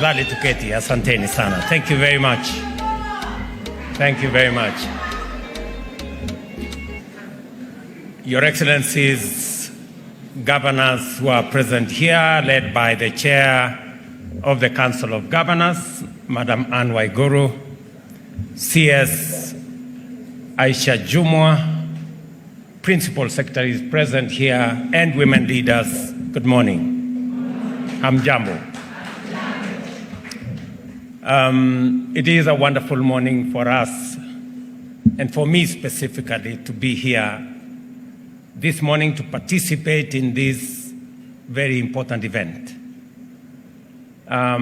Tuketi, asanteni sana. Thank you very much. Thank you very much. Your Excellencies, governors who are present here, led by the Chair of the Council of Governors, Madam Anne Waiguru, CS Aisha Jumwa, Principal Secretaries present here, and women leaders, good morning. Hamjambo. It is a wonderful morning for us, and for me specifically, to be here this morning to participate in this very important event. Our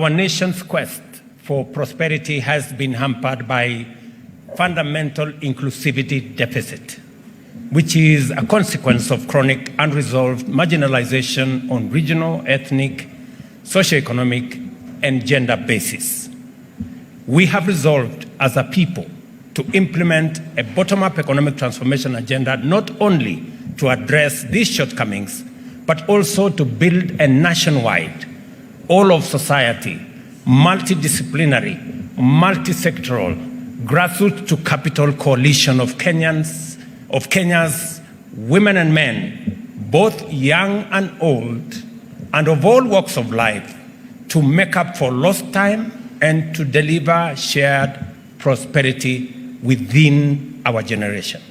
nation's quest for prosperity has been hampered by fundamental inclusivity deficit, which is a consequence of chronic unresolved marginalization on regional, ethnic, socioeconomic, and gender basis. We have resolved as a people to implement a bottom-up economic transformation agenda, not only to address these shortcomings, but also to build a nationwide, all of society, multidisciplinary, multi-sectoral, grassroots to capital coalition of Kenya's women and men, both young and old, and of all walks of life, to make up for lost time and to deliver shared prosperity within our generation.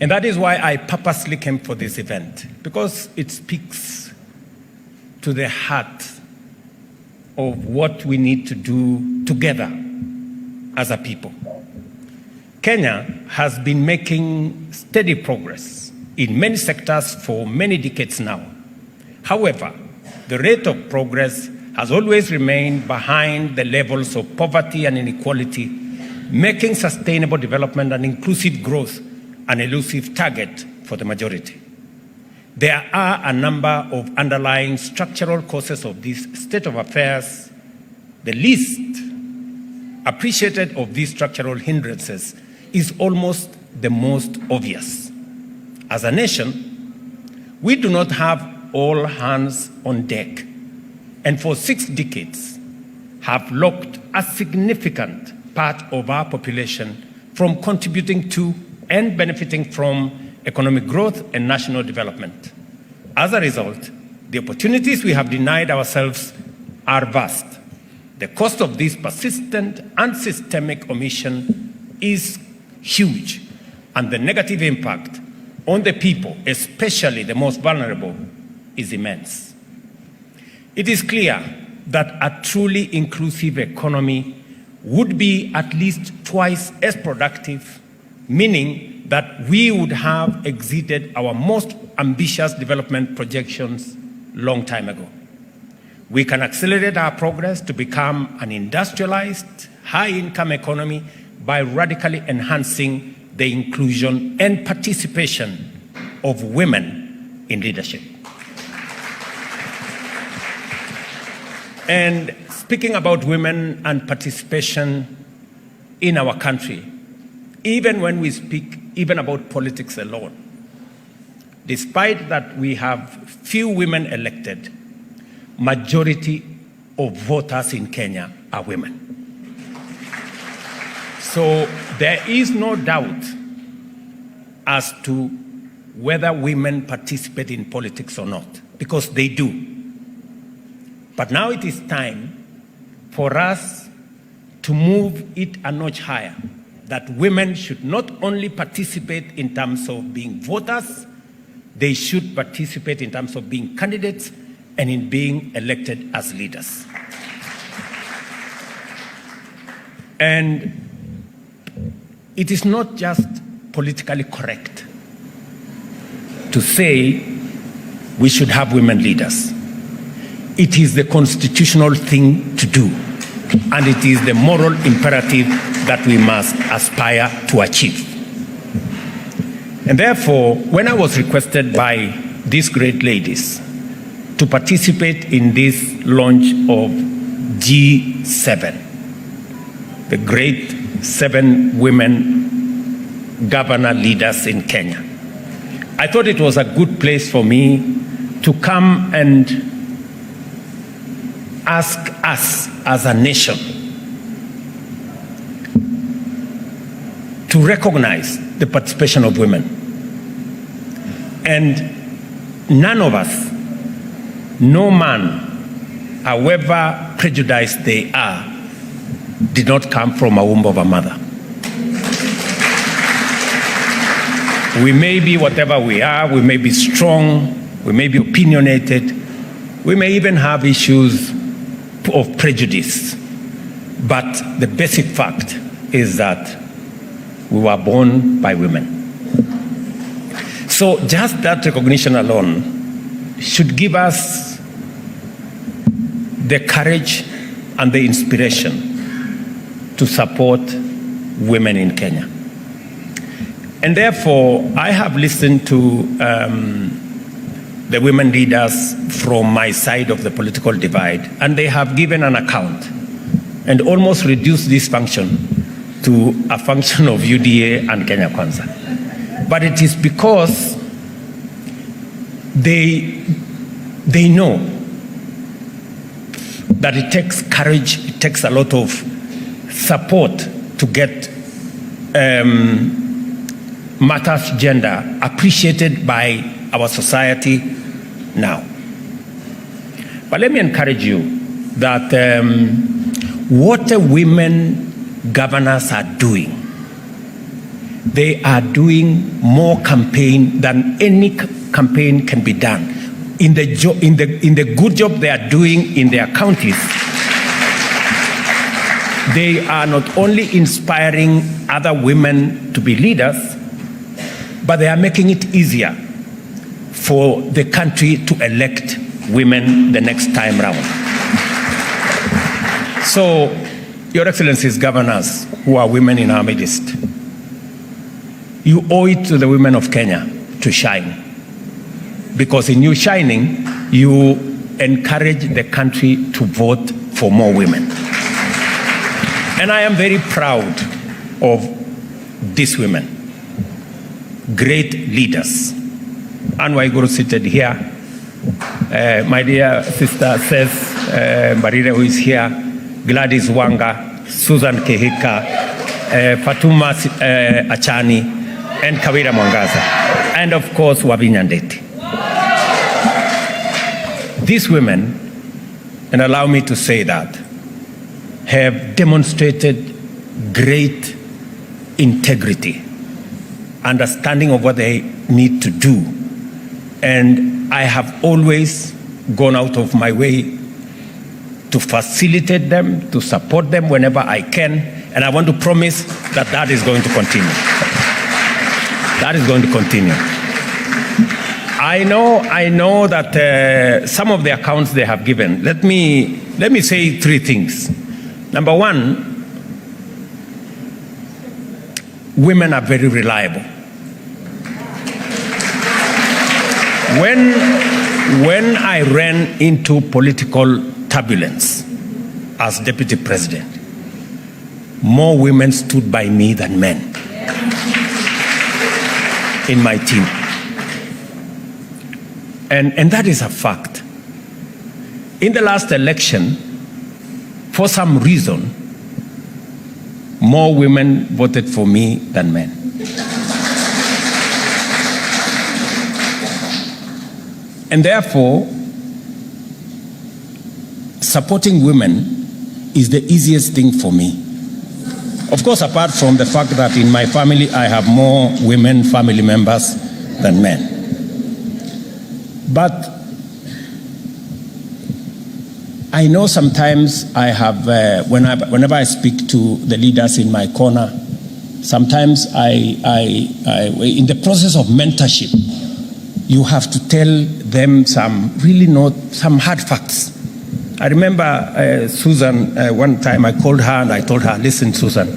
And that is why I purposely came for this event, because it speaks to the heart of what we need to do together as a people. Kenya has been making steady progress in many sectors for many decades now. However, the rate of progress has always remained behind the levels of poverty and inequality, making sustainable development and inclusive growth an elusive target for the majority. There are a number of underlying structural causes of this state of affairs. The least appreciated of these structural hindrances is almost the most obvious. As a nation, we do not have all hands on deck, and for 6 decades have locked a significant part of our population from contributing to and benefiting from economic growth and national development. As a result, the opportunities we have denied ourselves are vast. The cost of this persistent and systemic omission is huge, and the negative impact on the people, especially the most vulnerable, is immense. It is clear that a truly inclusive economy would be at least twice as productive, meaning that we would have exceeded our most ambitious development projections long time ago. We can accelerate our progress to become an industrialized, high-income economy by radically enhancing the inclusion and participation of women in leadership. And speaking about women and participation in our country, even when we speak even about politics alone, despite that we have few women elected, majority of voters in Kenya are women. So there is no doubt as to whether women participate in politics or not, because they do. But now it is time for us to move it a notch higher, that women should not only participate in terms of being voters, they should participate in terms of being candidates and in being elected as leaders. And it is not just politically correct to say we should have women leaders. It is the constitutional thing to do, and it is the moral imperative that we must aspire to achieve. And therefore, when I was requested by these great ladies to participate in this launch of G7, the great 7 women governor leaders in Kenya, I thought it was a good place for me to come and ask us as a nation to recognize the participation of women. And none of us, no man, however prejudiced they are, did not come from a womb of a mother. We may be whatever we are, we may be strong, we may be opinionated, we may even have issues of prejudice. But the basic fact is that we were born by women. So just that recognition alone should give us the courage and the inspiration to support women in Kenya. And therefore, I have listened to the women leaders from my side of the political divide, and they have given an account and almost reduced this function to a function of UDA and Kenya Kwanza. But it is because they know that it takes courage, it takes a lot of support to get matters gender appreciated by our society now. But let me encourage you that what the women governors are doing, they are doing more campaign than any campaign can be done. In the good job they are doing in their counties, they are not only inspiring other women to be leaders, but they are making it easier for the country to elect women the next time round. So, Your Excellencies, governors who are women in our midst, you owe it to the women of Kenya to shine. Because in you shining, you encourage the country to vote for more women. And I am very proud of these women, great leaders. Anne Waiguru seated here. My dear sister says, Marina, who is here, Gladys Wanga, Susan Kehika, Fatuma Achani, and Kawira Mwangaza, and of course Wavinya Ndeti. These women, and allow me to say that, have demonstrated great integrity, understanding of what they need to do. And I have always gone out of my way to facilitate them, to support them whenever I can. And I want to promise that that is going to continue. That is going to continue. I know that some of the accounts they have given, let me say three things. Number one, women are very reliable. When I ran into political turbulence as deputy president, more women stood by me than men in my team. And that is a fact. In the last election, for some reason, more women voted for me than men. And therefore, supporting women is the easiest thing for me. Of course, apart from the fact that in my family I have more women family members than men. But I know sometimes I have, whenever I speak to the leaders in my corner, sometimes I in the process of mentorship, you have to tell them some hard facts. I remember Susan, one time I called her and I told her, listen, Susan,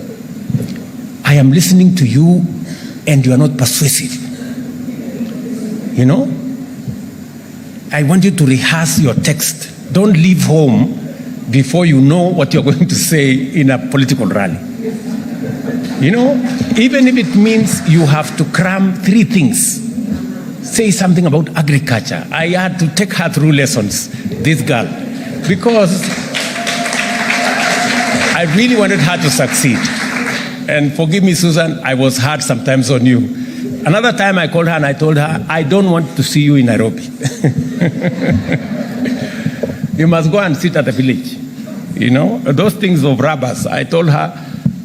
I am listening to you and you are not persuasive. You know? I want you to rehearse your text. Don't leave home before you know what you're going to say in a political rally. You know, even if it means you have to cram 3 things. Say something about agriculture. I had to take her through lessons, this girl, because I really wanted her to succeed. And forgive me, Susan, I was hard sometimes on you. Another time I called her and I told her, I don't want to see you in Nairobi. You must go and sit at the village. You know, those things of rubbers. I told her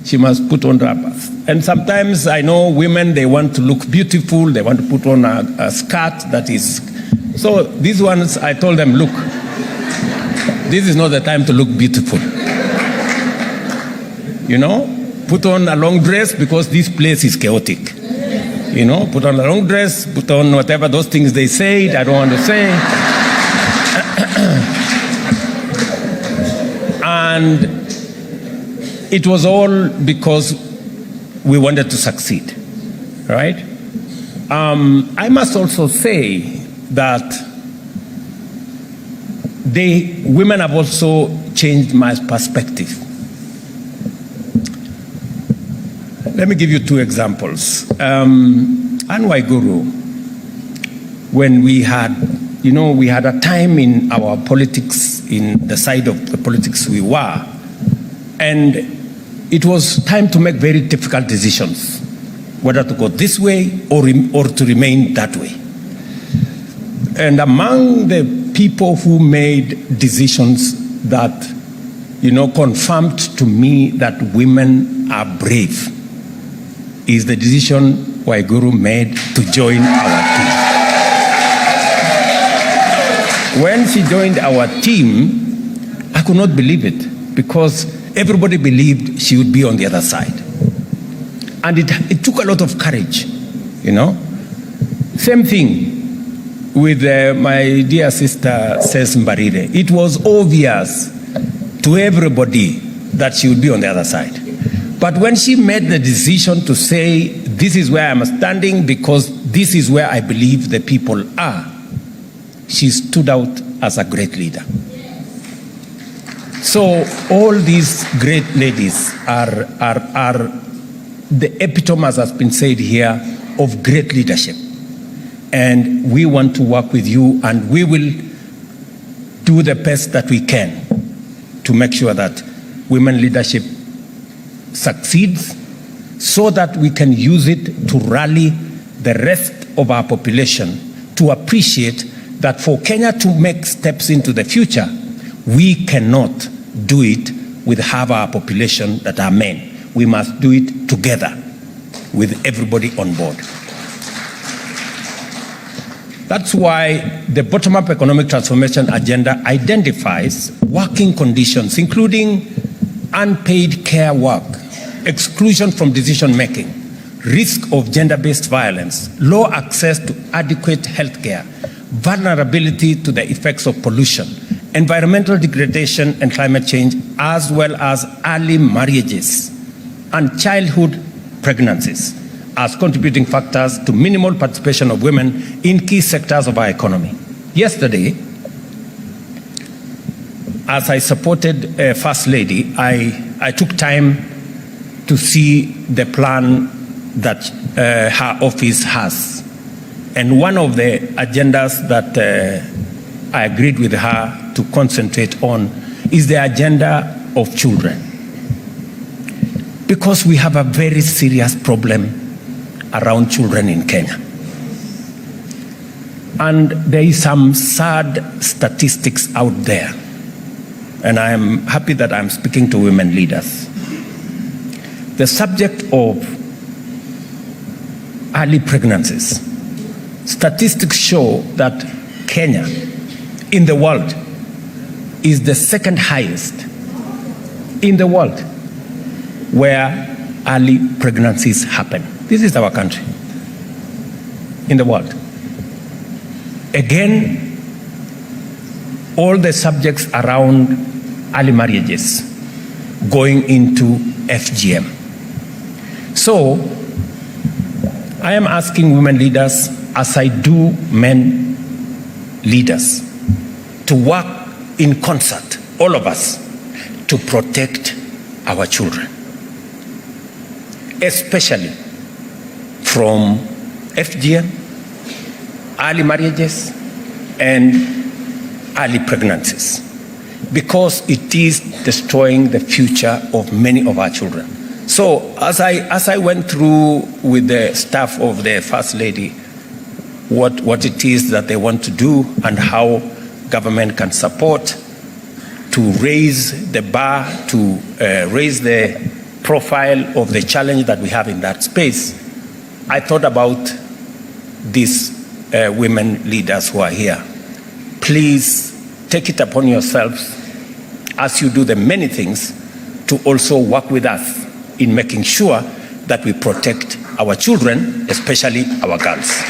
she must put on rubbers. And sometimes I know women, they want to look beautiful. They want to put on a skirt that is... So these ones, I told them, look, this is not the time to look beautiful. You know, put on a long dress because this place is chaotic. You know, put on a long dress, put on whatever those things they say, I don't want to say. And it was all because we wanted to succeed, right? I must also say that women have also changed my perspective. Let me give you two examples. Anwai Guru, when we had, you know, we had a time in our politics, in the side of the politics we were, and it was time to make very difficult decisions, whether to go this way or to remain that way. And among the people who made decisions that, you know, confirmed to me that women are brave is the decision Waiguru made to join our team. When she joined our team, I could not believe it because everybody believed she would be on the other side. And it took a lot of courage, you know. Same thing with my dear sister Ses Mbarire. It was obvious to everybody that she would be on the other side. But when she made the decision to say, this is where I'm standing because this is where I believe the people are, she stood out as a great leader. So all these great ladies are the epitome, as has been said here, of great leadership. And we want to work with you, and we will do the best that we can to make sure that women leadership succeeds so that we can use it to rally the rest of our population to appreciate that for Kenya to make steps into the future, we cannot do it with half our population that are men. We must do it together with everybody on board. That's why the bottom-up economic transformation agenda identifies working conditions, including unpaid care work, exclusion from decision-making, risk of gender-based violence, low access to adequate health care, vulnerability to the effects of pollution, environmental degradation and climate change, as well as early marriages and childhood pregnancies as contributing factors to minimal participation of women in key sectors of our economy. Yesterday, as I supported First Lady, I took time to see the plan that her office has. And one of the agendas that I agreed with her to concentrate on is the agenda of children. Because we have a very serious problem around children in Kenya. And there is some sad statistics out there. And I am happy that I'm speaking to women leaders. The subject of early pregnancies. Statistics show that Kenya in the world is the second highest in the world where early pregnancies happen. This is our country in the world. Again, all the subjects around early marriages going into FGM. So, I am asking women leaders, as I do men leaders, to work in concert, all of us, to protect our children, especially from FGM, early marriages, and early pregnancies. because it is destroying the future of many of our children. So as I went through with the staff of the First Lady what it is that they want to do and how government can support to raise the bar, to raise the profile of the challenge that we have in that space, I thought about these women leaders who are here. Please take it upon yourselves as you do the many things to also work with us in making sure that we protect our children, especially our girls.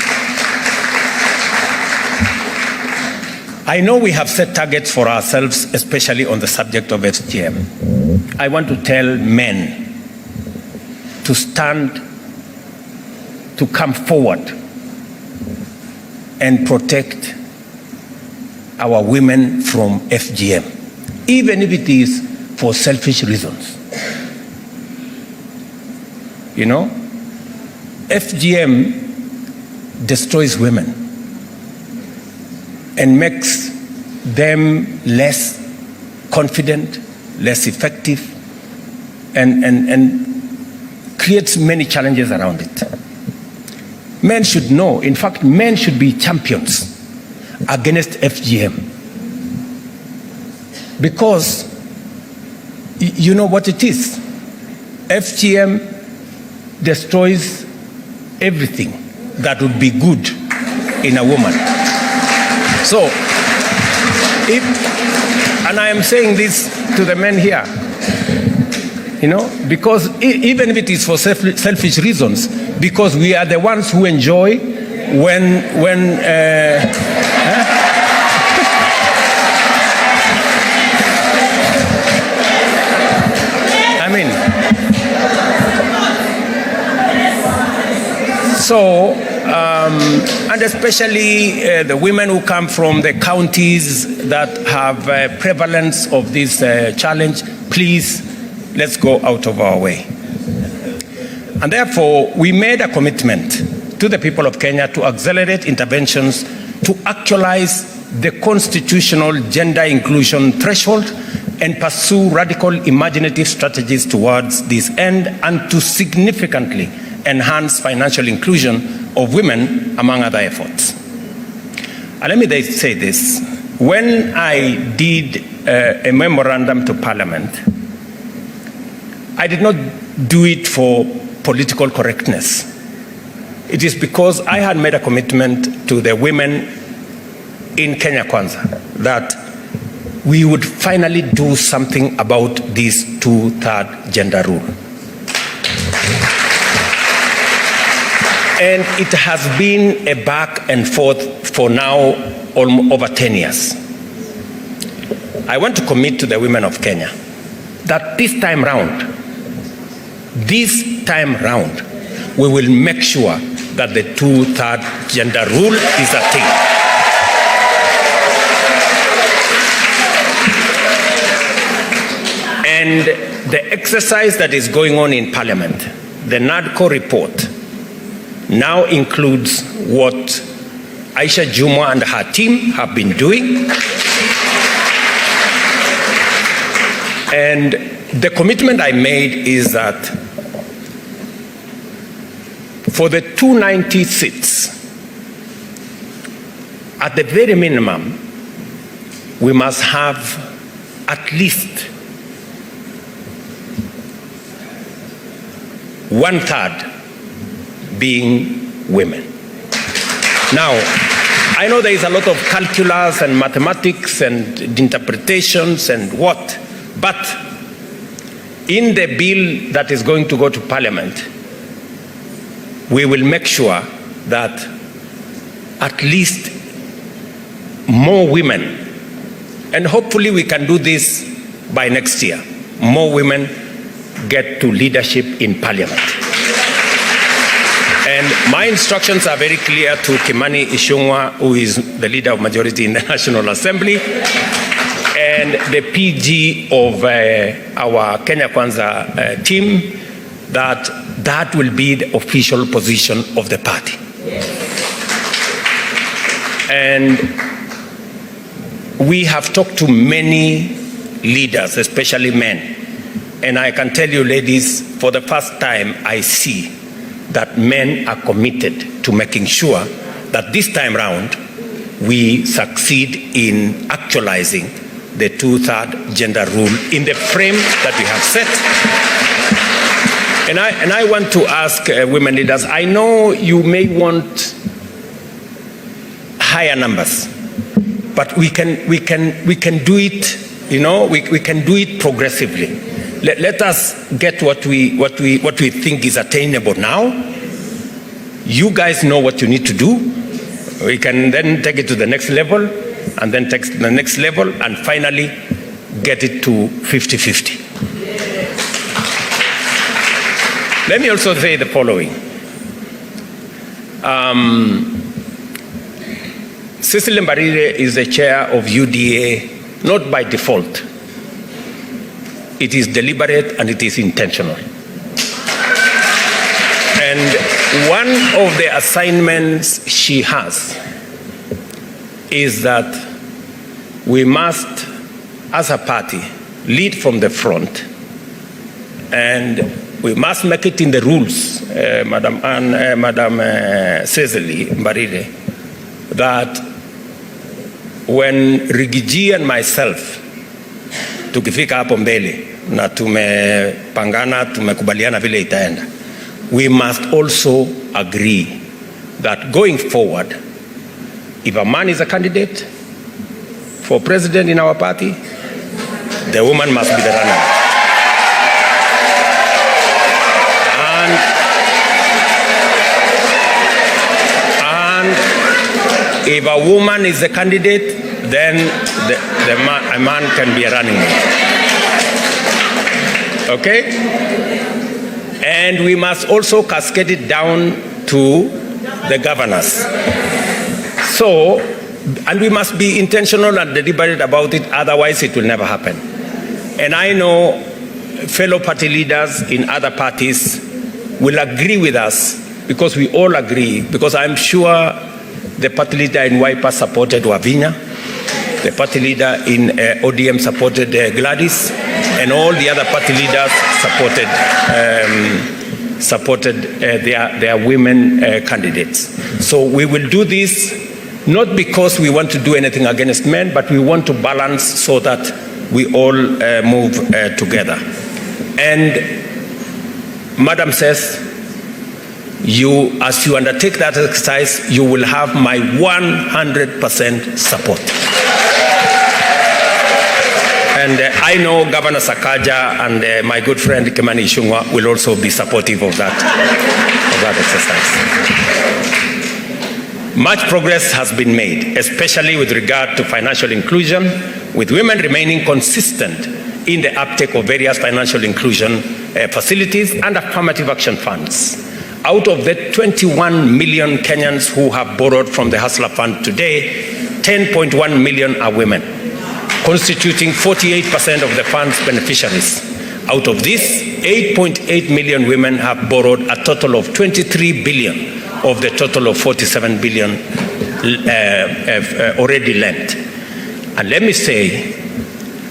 I know we have set targets for ourselves, especially on the subject of FGM. I want to tell men to stand, to come forward and protect our women from FGM, even if it is for selfish reasons. You know, FGM destroys women and makes them less confident, less effective, and creates many challenges around it. Men should know, in fact, men should be champions against FGM. Because you know what it is. FGM destroys everything that would be good in a woman. So, and I am saying this to the men here, you know, because even if it is for selfish reasons, because we are the ones who enjoy and especially the women who come from the counties that have prevalence of this challenge, please, let's go out of our way. And therefore, we made a commitment to the people of Kenya to accelerate interventions to actualize the constitutional gender inclusion threshold and pursue radical imaginative strategies towards this end, and to significantly enhance financial inclusion of women, among other efforts. And let me say this. When I did a memorandum to Parliament, I did not do it for political correctness. It is because I had made a commitment to the women in Kenya Kwanza that we would finally do something about this 2/3 gender rule. And it has been a back and forth for now over 10 years. I want to commit to the women of Kenya that this time round, we will make sure that the 2/3 gender rule is a thing. And the exercise that is going on in Parliament, the NADCO report, now includes what Aisha Jumwa and her team have been doing. And the commitment I made is that for the 290 seats, at the very minimum, we must have at least 1/3 being women. Now, I know there is a lot of calculus and mathematics and interpretations and what, but in the bill that is going to go to Parliament, we will make sure that at least more women, and hopefully we can do this by next year, more women get to leadership in Parliament. And my instructions are very clear to Kimani Ichung'wah, who is the leader of majority in the National Assembly, and the PG of our Kenya Kwanza team, that will be the official position of the party. And we have talked to many leaders, especially men. And I can tell you, ladies, for the first time, I see that men are committed to making sure that this time round, we succeed in actualizing the 2/3 gender rule in the frame that we have set. And I want to ask women leaders, I know you may want higher numbers, but we can do it, you know, we can do it progressively. Let us get what we think is attainable now. You guys know what you need to do. We can then take it to the next level, and then take it to the next level, and finally get it to 50-50. Let me also say the following. Cecily Mbarire is the chair of UDA, not by default. It is deliberate and it is intentional. And one of the assignments she has is that we must, as a party, lead from the front, and we must make it in the rules, Madam Cecily Mbarire, that when Rigiji and myself tukifika hapo mbele na tumepangana, tumekubaliana vile itaenda, we must also agree that going forward, if a man is a candidate for president in our party, the woman must be the runner. And if a woman is the candidate, then a man can be a running mate. Okay? And we must also cascade it down to the governors. So, and we must be intentional and deliberate about it, otherwise it will never happen. And I know fellow party leaders in other parties will agree with us, because we all agree, because I'm sure the party leader in Wiper supported Wavinya, the party leader in ODM supported Gladys, and all the other party leaders supported their women candidates. So we will do this not because we want to do anything against men, but we want to balance so that we all move together. And Madam says, as you undertake that exercise, you will have my 100% support. And I know Governor Sakaja and my good friend Kimani Ichung'wah will also be supportive of that exercise. Much progress has been made, especially with regard to financial inclusion, with women remaining consistent in the uptake of various financial inclusion facilities and affirmative action funds. Out of the 21 million Kenyans who have borrowed from the Hustler Fund today, 10.1 million are women, constituting 48% of the fund's beneficiaries. Out of this, 8.8 million women have borrowed a total of 23 billion of the total of 47 billion already lent. And let me say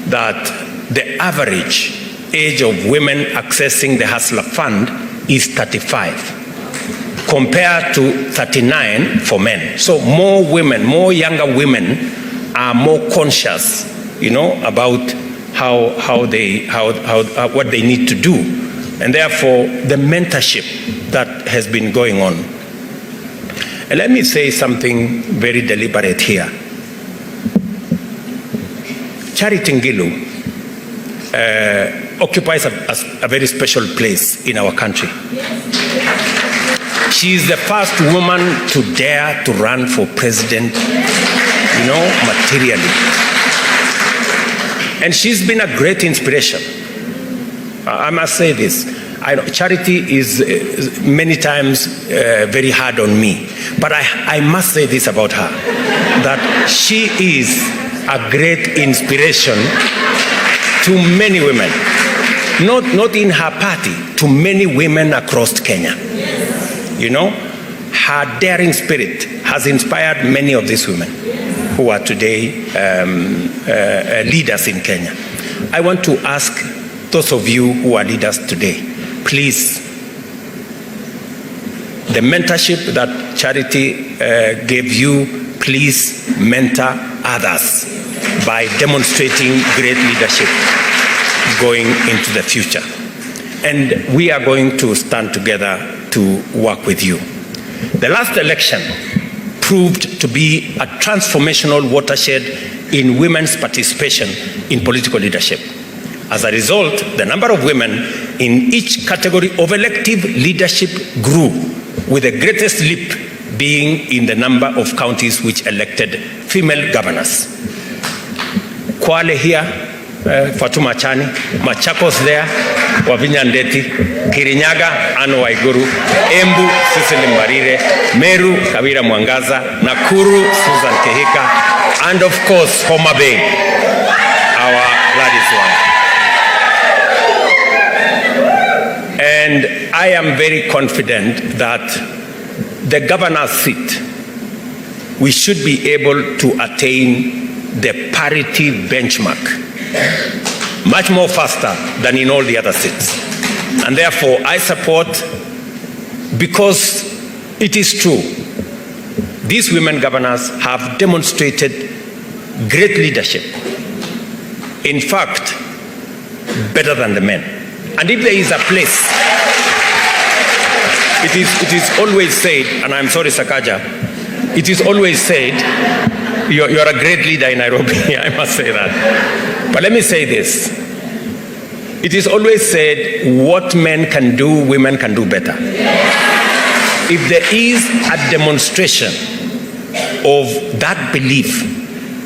that the average age of women accessing the Hustler Fund is 35, compared to 39 for men. So more women, more younger women are more conscious, you know, about what they need to do, and therefore the mentorship that has been going on. And let me say something very deliberate here. Charity Ngilu occupies a very special place in our country. She is the first woman to dare to run for president, you know, materially. And she's been a great inspiration. I must say this. I know Charity is many times very hard on me, but I must say this about her, that she is a great inspiration to many women, not in her party, to many women across Kenya. You know, her daring spirit has inspired many of these women who are today leaders in Kenya. I want to ask those of you who are leaders today, please, the mentorship that Charity gave you, please mentor others by demonstrating great leadership going into the future. And we are going to stand together to work with you. The last election proved to be a transformational watershed in women's participation in political leadership. As a result, the number of women in each category of elective leadership grew, with the greatest leap being in the number of counties which elected female governors. Kwale here, Fatuma Chani, Machakos there, Wavinya Ndeti, Kirinyaga, Anne Waiguru, Embu, Cecily Mbarire, Meru, Kawira Mwangaza, Nakuru, Susan Kehika, and of course, Homa Bay, our Gladys Wanga. And I am very confident that the governor's seat, we should be able to attain the parity benchmark much more faster than in all the other seats. And therefore, I support, because it is true, these women governors have demonstrated great leadership. In fact, better than the men. And if there is a place, it is always said, and I'm sorry, Sakaja, it is always said, you're a great leader in Nairobi, I must say that. But let me say this. It is always said, what men can do, women can do better. If there is a demonstration of that belief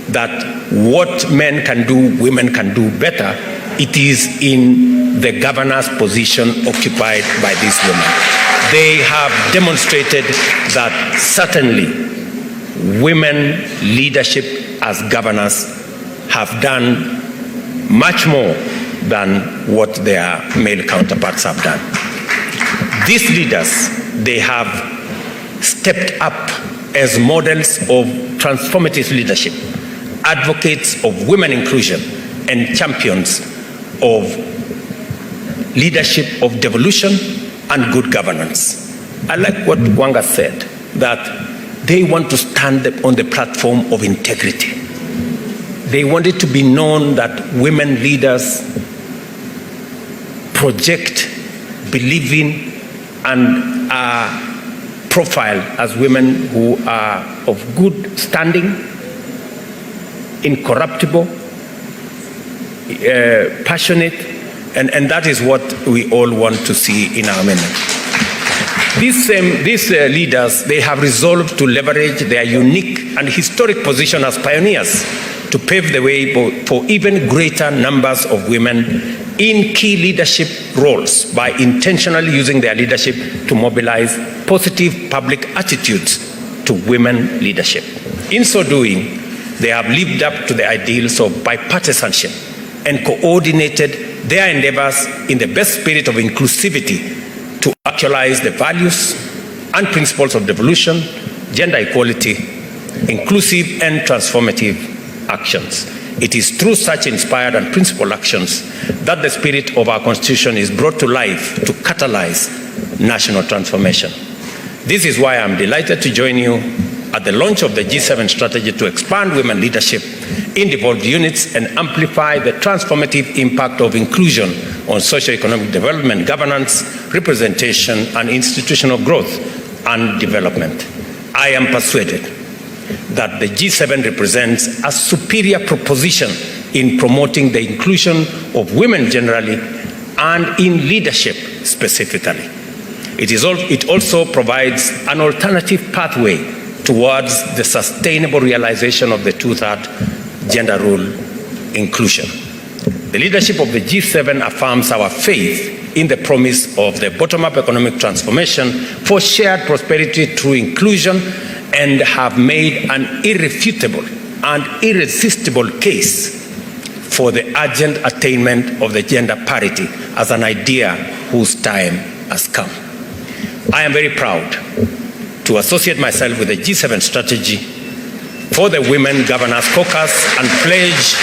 that what men can do, women can do better, it is in the governor's position occupied by these women. They have demonstrated that certainly women leadership as governors have done much more than what their male counterparts have done. These leaders, they have stepped up as models of transformative leadership, advocates of women inclusion, and champions of leadership of devolution and good governance. I like what Wanga said, that they want to stand on the platform of integrity. They want it to be known that women leaders project, believe in, and are profiled as women who are of good standing, incorruptible, passionate, and that is what we all want to see in our men. These leaders, they have resolved to leverage their unique and historic position as pioneers to pave the way for even greater numbers of women in key leadership roles by intentionally using their leadership to mobilize positive public attitudes to women leadership. In so doing, they have lived up to the ideals of bipartisanship and coordinated their endeavors in the best spirit of inclusivity to actualize the values and principles of devolution, gender equality, inclusive and transformative actions. It is through such inspired and principled actions that the spirit of our Constitution is brought to life to catalyze national transformation. This is why I'm delighted to join you at the launch of the G7 strategy to expand women leadership in devolved units and amplify the transformative impact of inclusion on socio-economic development, governance, representation, and institutional growth and development. I am persuaded that the G7 represents a superior proposition in promoting the inclusion of women generally and in leadership specifically. It also provides an alternative pathway towards the sustainable realization of the two-thirds gender role inclusion. The leadership of the G7 affirms our faith in the promise of the bottom-up economic transformation for shared prosperity through inclusion, and have made an irrefutable and irresistible case for the urgent attainment of the gender parity as an idea whose time has come. I am very proud to associate myself with the G7 strategy for the Women Governors Caucus and pledge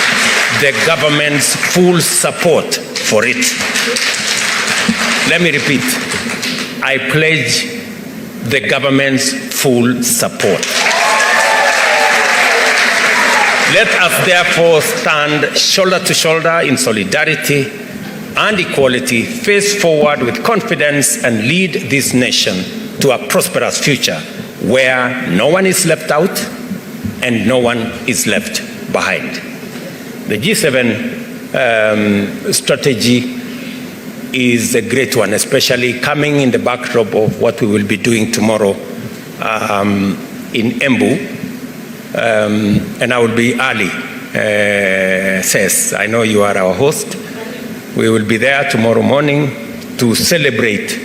the government's full support for it. Let me repeat. I pledge the government's full support. Let us therefore stand shoulder to shoulder in solidarity and equality, face forward with confidence, and lead this nation to a prosperous future where no one is left out and no one is left behind. The G7 strategy is a great one, especially coming in the backdrop of what we will be doing tomorrow in Embu. And I will be early, says. I know you are our host. We will be there tomorrow morning to celebrate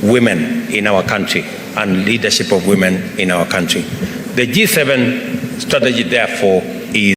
women in our country and leadership of women in our country. The G7 strategy, therefore, is